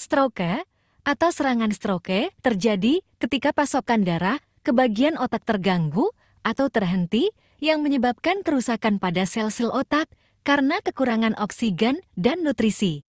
Stroke atau serangan stroke terjadi ketika pasokan darah ke bagian otak terganggu atau terhenti yang menyebabkan kerusakan pada sel-sel otak karena kekurangan oksigen dan nutrisi.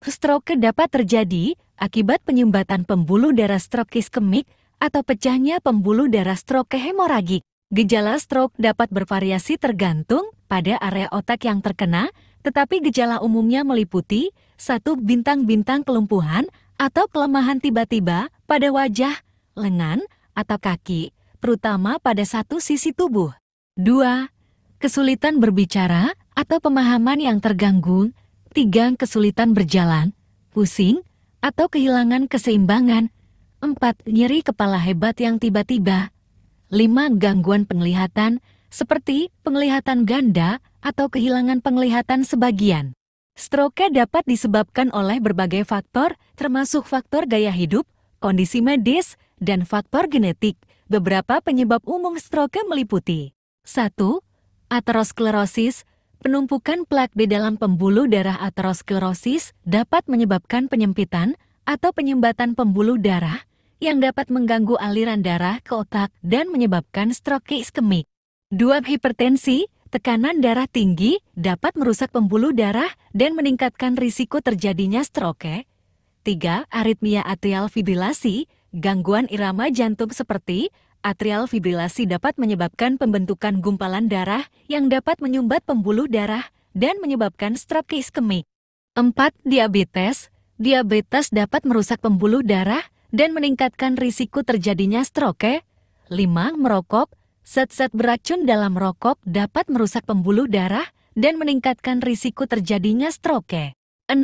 Stroke dapat terjadi akibat penyumbatan pembuluh darah stroke iskemik atau pecahnya pembuluh darah stroke hemoragik. Gejala stroke dapat bervariasi tergantung pada area otak yang terkena, tetapi gejala umumnya meliputi 1. Bintang-bintang kelumpuhan atau kelemahan tiba-tiba pada wajah, lengan, atau kaki, terutama pada satu sisi tubuh. 2. Kesulitan berbicara atau pemahaman yang terganggu. 3. Kesulitan berjalan, pusing, atau kehilangan keseimbangan. 4. Nyeri kepala hebat yang tiba-tiba. 5. Gangguan penglihatan, seperti penglihatan ganda atau kehilangan penglihatan sebagian. Stroke dapat disebabkan oleh berbagai faktor, termasuk faktor gaya hidup, kondisi medis, dan faktor genetik. Beberapa penyebab umum stroke meliputi 1. Aterosklerosis. Penumpukan plak di dalam pembuluh darah aterosklerosis dapat menyebabkan penyempitan atau penyumbatan pembuluh darah yang dapat mengganggu aliran darah ke otak dan menyebabkan stroke iskemik. 2. Hipertensi. Tekanan darah tinggi dapat merusak pembuluh darah dan meningkatkan risiko terjadinya stroke. 3. Aritmia atrial fibrilasi. Gangguan irama jantung seperti atrial fibrilasi dapat menyebabkan pembentukan gumpalan darah yang dapat menyumbat pembuluh darah dan menyebabkan stroke iskemik. 4. Diabetes. Diabetes dapat merusak pembuluh darah dan meningkatkan risiko terjadinya stroke. 5. Merokok. Zat-zat beracun dalam rokok dapat merusak pembuluh darah dan meningkatkan risiko terjadinya stroke. 6.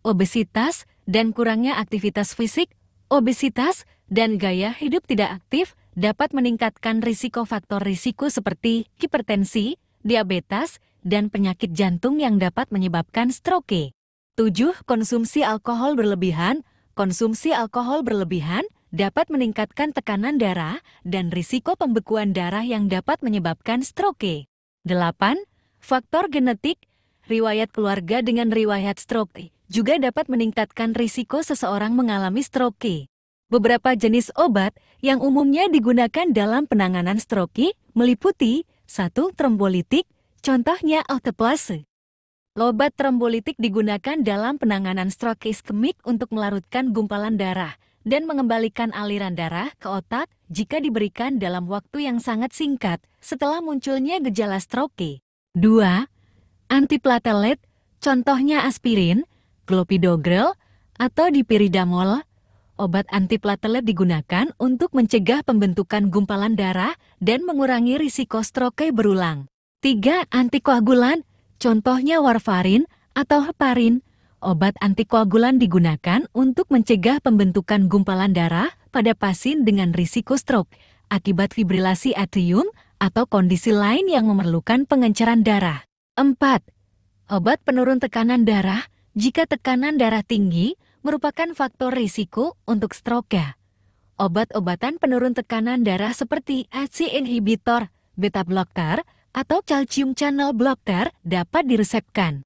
Obesitas dan kurangnya aktivitas fisik. Obesitas dan gaya hidup tidak aktif dapat meningkatkan risiko faktor risiko seperti hipertensi, diabetes, dan penyakit jantung yang dapat menyebabkan stroke. 7. Konsumsi alkohol berlebihan. Konsumsi alkohol berlebihan dapat meningkatkan tekanan darah dan risiko pembekuan darah yang dapat menyebabkan stroke. 8. Faktor genetik. Riwayat keluarga dengan riwayat stroke juga dapat meningkatkan risiko seseorang mengalami stroke. Beberapa jenis obat yang umumnya digunakan dalam penanganan stroke meliputi 1. Trombolitik, contohnya alteplase. Obat trombolitik digunakan dalam penanganan stroke iskemik untuk melarutkan gumpalan darah dan mengembalikan aliran darah ke otak jika diberikan dalam waktu yang sangat singkat setelah munculnya gejala stroke. 2. Antiplatelet, contohnya aspirin, clopidogrel, atau dipiridamol. Obat antiplatelet digunakan untuk mencegah pembentukan gumpalan darah dan mengurangi risiko stroke berulang. 3. Antikoagulan, contohnya warfarin atau heparin. Obat antikoagulan digunakan untuk mencegah pembentukan gumpalan darah pada pasien dengan risiko stroke akibat fibrilasi atrium atau kondisi lain yang memerlukan pengenceran darah. 4. Obat penurun tekanan darah jika tekanan darah tinggi merupakan faktor risiko untuk stroke. Obat-obatan penurun tekanan darah seperti ACE inhibitor, beta blocker, atau calcium channel blocker dapat diresepkan.